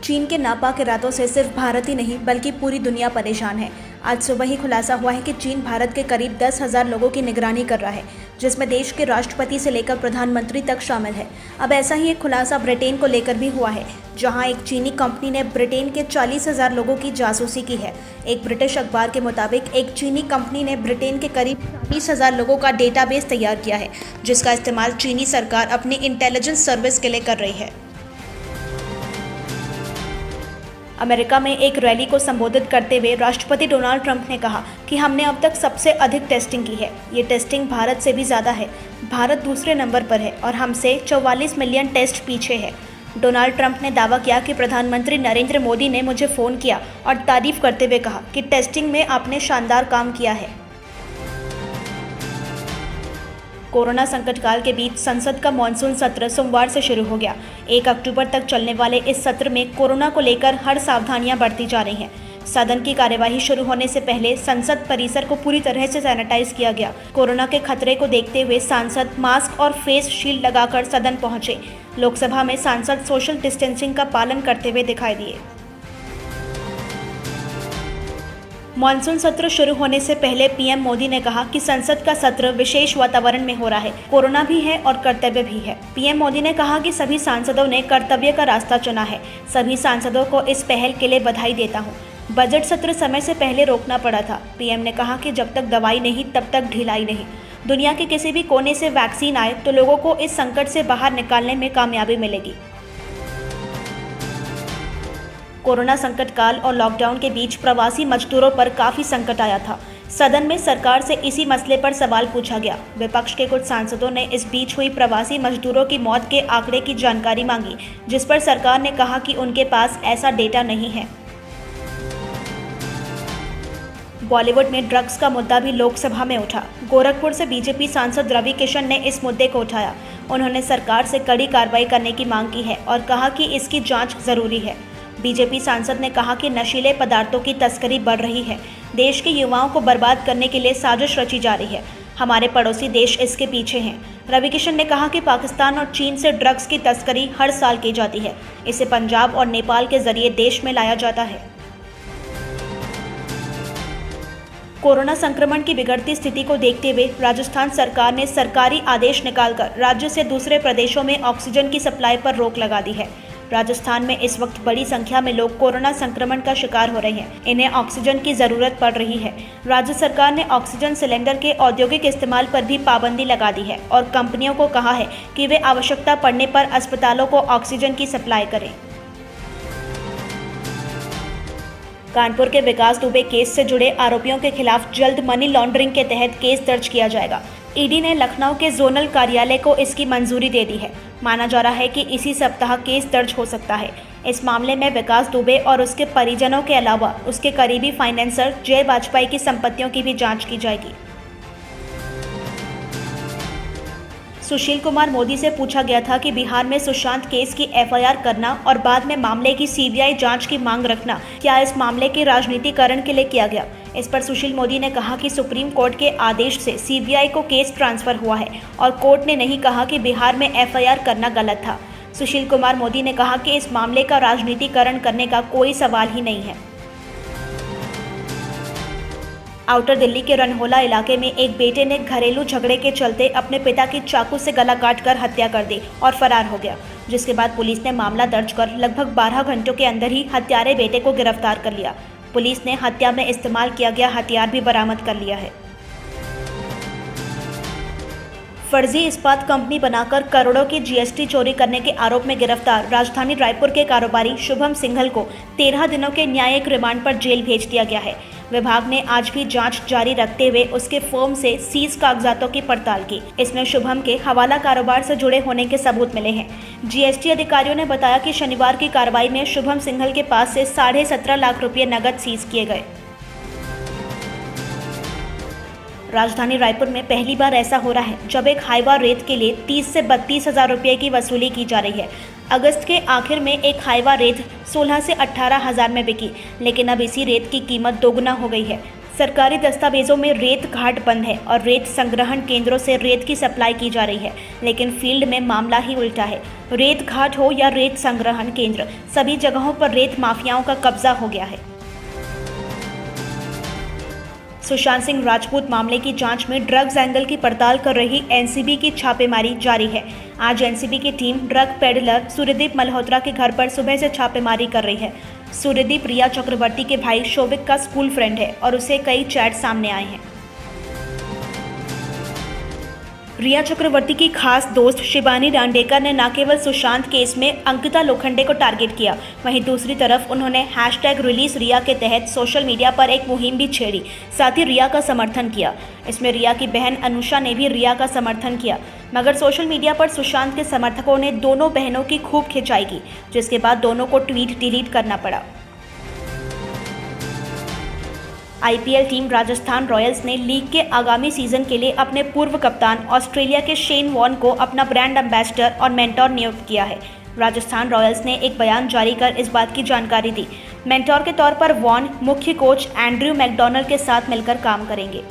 चीन के नापाक इरादों से सिर्फ भारत ही नहीं बल्कि पूरी दुनिया परेशान है। आज सुबह ही खुलासा हुआ है कि चीन भारत के करीब 10,000 लोगों की निगरानी कर रहा है, जिसमें देश के राष्ट्रपति से लेकर प्रधानमंत्री तक शामिल है। अब ऐसा ही एक खुलासा ब्रिटेन को लेकर भी हुआ है, जहां एक चीनी कंपनी ने ब्रिटेन के 40,000 लोगों की जासूसी की है। एक ब्रिटिश अखबार के मुताबिक एक चीनी कंपनी ने ब्रिटेन के करीब 40,000 लोगों का डेटाबेस तैयार किया है, जिसका इस्तेमाल चीनी सरकार अपनी इंटेलिजेंस सर्विस के लिए कर रही है। अमेरिका में एक रैली को संबोधित करते हुए राष्ट्रपति डोनाल्ड ट्रंप ने कहा कि हमने अब तक सबसे अधिक टेस्टिंग की है। ये टेस्टिंग भारत से भी ज़्यादा है। भारत दूसरे नंबर पर है और हमसे 44 मिलियन टेस्ट पीछे है। डोनाल्ड ट्रंप ने दावा किया कि प्रधानमंत्री नरेंद्र मोदी ने मुझे फ़ोन किया और तारीफ करते हुए कहा कि टेस्टिंग में आपने शानदार काम किया है। कोरोना संकट काल के बीच संसद का मॉनसून सत्र सोमवार से शुरू हो गया। 1 अक्टूबर तक चलने वाले इस सत्र में कोरोना को लेकर हर सावधानियां बरती जा रही हैं। सदन की कार्यवाही शुरू होने से पहले संसद परिसर को पूरी तरह से सैनिटाइज किया गया। कोरोना के खतरे को देखते हुए सांसद मास्क और फेस शील्ड लगाकर सदन पहुंचे। लोकसभा में सांसद सोशल डिस्टेंसिंग का पालन करते हुए दिखाई दिए। मॉनसून सत्र शुरू होने से पहले पीएम मोदी ने कहा कि संसद का सत्र विशेष वातावरण में हो रहा है। कोरोना भी है और कर्तव्य भी है। पीएम मोदी ने कहा कि सभी सांसदों ने कर्तव्य का रास्ता चुना है। सभी सांसदों को इस पहल के लिए बधाई देता हूं। बजट सत्र समय से पहले रोकना पड़ा था। पीएम ने कहा कि जब तक दवाई नहीं तब तक ढिलाई नहीं। दुनिया के किसी भी कोने से वैक्सीन आए तो लोगों को इस संकट से बाहर निकालने में कामयाबी मिलेगी। कोरोना संकट काल और लॉकडाउन के बीच प्रवासी मजदूरों पर काफी संकट आया था। सदन में सरकार से इसी मसले पर सवाल पूछा गया। विपक्ष के कुछ सांसदों ने इस बीच हुई प्रवासी मजदूरों की मौत के आंकड़े की जानकारी मांगी, जिस पर सरकार ने कहा कि उनके पास ऐसा डेटा नहीं है। बॉलीवुड में ड्रग्स का मुद्दा भी लोकसभा में उठा। गोरखपुर से बीजेपी सांसद रवि किशन ने इस मुद्दे को उठाया। उन्होंने सरकार से कड़ी कार्रवाई करने की मांग की है और कहा कि इसकी जांच जरूरी है। बीजेपी सांसद ने कहा कि नशीले पदार्थों की तस्करी बढ़ रही है। देश के युवाओं को बर्बाद करने के लिए साजिश रची जा रही है। हमारे पड़ोसी देश इसके पीछे हैं। रवि किशन ने कहा कि पाकिस्तान और चीन से ड्रग्स की तस्करी हर साल की जाती है। इसे पंजाब और नेपाल के जरिए देश में लाया जाता है। कोरोना संक्रमण की बिगड़ती स्थिति को देखते हुए राजस्थान सरकार ने सरकारी आदेश निकालकर राज्य से दूसरे प्रदेशों में ऑक्सीजन की सप्लाई पर रोक लगा दी है। राजस्थान में इस वक्त बड़ी संख्या में लोग कोरोना संक्रमण का शिकार हो रहे हैं। इन्हें ऑक्सीजन की जरूरत पड़ रही है। राज्य सरकार ने ऑक्सीजन सिलेंडर के औद्योगिक इस्तेमाल पर भी पाबंदी लगा दी है और कंपनियों को कहा है कि वे आवश्यकता पड़ने पर अस्पतालों को ऑक्सीजन की सप्लाई करें। कानपुर के विकास दुबे केस से जुड़े आरोपियों के खिलाफ जल्द मनी लॉन्ड्रिंग के तहत केस दर्ज किया जाएगा। ईडी ने लखनऊ के जोनल कार्यालय को इसकी मंजूरी दे दी है। माना जा रहा है कि इसी सप्ताह केस दर्ज हो सकता है। इस मामले में विकास दुबे और उसके परिजनों के अलावा उसके करीबी फाइनेंसर जय वाजपेयी की संपत्तियों की भी जांच की जाएगी। सुशील कुमार मोदी से पूछा गया था कि बिहार में सुशांत केस की एफआईआर करना और बाद में मामले की सीबीआई जांच की मांग रखना क्या इस मामले के राजनीतिकरण के लिए किया गया। इस पर सुशील मोदी ने कहा कि सुप्रीम कोर्ट के आदेश से सीबीआई को केस ट्रांसफर हुआ है और कोर्ट ने नहीं कहा कि बिहार में एफआईआर करना गलत था। सुशील कुमार मोदी ने कहा कि इस मामले का राजनीतिकरण करने का कोई सवाल ही नहीं है। आउटर दिल्ली के रनहोला इलाके में एक बेटे ने घरेलू झगड़े के चलते अपने पिता की चाकू से गला काटकर हत्या कर दी और फरार हो गया, जिसके बाद पुलिस ने मामला दर्ज कर लगभग 12 घंटों के अंदर ही हत्यारे बेटे को गिरफ्तार कर लिया। पुलिस ने हत्या में इस्तेमाल किया गया हथियार भी बरामद कर लिया है। फर्जी इस्पात कंपनी बनाकर करोड़ों की जीएसटी चोरी करने के आरोप में गिरफ्तार राजधानी रायपुर के कारोबारी शुभम सिंघल को 13 दिनों के न्यायिक रिमांड पर जेल भेज दिया गया है। विभाग ने आज भी जांच जारी रखते हुए उसके फर्म से सीज कागजातों की पड़ताल की। इसमें शुभम के हवाला कारोबार से जुड़े होने के सबूत मिले हैं। जीएसटी अधिकारियों ने बताया कि शनिवार की कार्रवाई में शुभम सिंघल के पास से 17.5 लाख रुपये नकद सीज किए गए। राजधानी रायपुर में पहली बार ऐसा हो रहा है जब एक हाईवा रेत के लिए 30 से 32 हज़ार रुपये की वसूली की जा रही है। अगस्त के आखिर में एक हाईवा रेत 16 से 18 हज़ार में बिकी, लेकिन अब इसी रेत की कीमत दोगुना हो गई है। सरकारी दस्तावेजों में रेत घाट बंद है और रेत संग्रहण केंद्रों से रेत की सप्लाई की जा रही है, लेकिन फील्ड में मामला ही उल्टा है। रेत घाट हो या रेत संग्रहण केंद्र, सभी जगहों पर रेत माफियाओं का कब्जा हो गया है। सुशांत सिंह राजपूत मामले की जांच में ड्रग्स एंगल की पड़ताल कर रही एनसीबी की छापेमारी जारी है। आज एनसीबी की team drug peddler Suryadeep Malhotra के घर पर सुबह से छापेमारी कर रही है। सूर्यदीप रिया चक्रवर्ती के भाई शोभिक का स्कूल फ्रेंड है और उसे कई चैट सामने आए हैं। रिया चक्रवर्ती की खास दोस्त शिवानी डांडेकर ने न केवल सुशांत केस में अंकिता लोखंडे को टारगेट किया, वहीं दूसरी तरफ उन्होंने #रिलीज रिया के तहत सोशल मीडिया पर एक मुहिम भी छेड़ी, साथ ही रिया का समर्थन किया। इसमें रिया की बहन अनुषा ने भी रिया का समर्थन किया, मगर सोशल मीडिया पर सुशांत के समर्थकों ने दोनों बहनों की खूब खिंचाई की, जिसके बाद दोनों को ट्वीट डिलीट करना पड़ा। आईपीएल टीम राजस्थान रॉयल्स ने लीग के आगामी सीजन के लिए अपने पूर्व कप्तान ऑस्ट्रेलिया के शेन वॉर्न को अपना ब्रांड एम्बेसडर और मेंटोर नियुक्त किया है। राजस्थान रॉयल्स ने एक बयान जारी कर इस बात की जानकारी दी। मेंटोर के तौर पर वॉर्न मुख्य कोच एंड्रयू मैकडॉनल्ड के साथ मिलकर काम करेंगे।